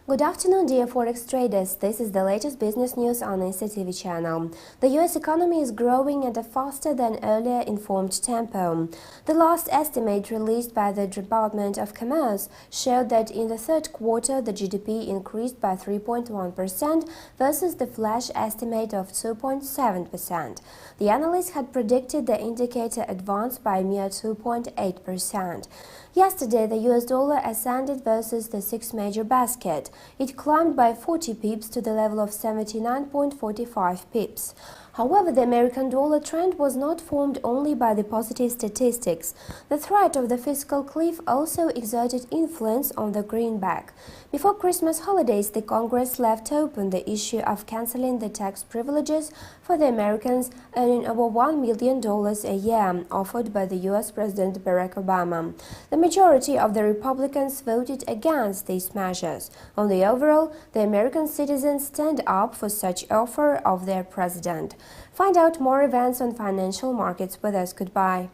Good afternoon, dear Forex traders. This is the latest business news on Insta TV channel. The US economy is growing at a faster than earlier informed tempo. The last estimate released by the Department of Commerce showed that in the third quarter the GDP increased by 3.1% versus the flash estimate of 2.7%. The analysts had predicted the indicator advanced by a mere 2.8%. Yesterday, the US dollar ascended versus the six major basket. It climbed by 40 pips to the level of 79.45 pips. However, the American dollar trend was not formed only by the positive statistics. The threat of the fiscal cliff also exerted influence on the greenback. Before Christmas holidays, the Congress left open the issue of canceling the tax privileges for the Americans earning over $1 million a year, offered by the US President Barack Obama. The majority of the Republicans voted against these measures. On the overall, the American citizens stand up for such offer of their president. Find out more events on financial markets with us. Goodbye.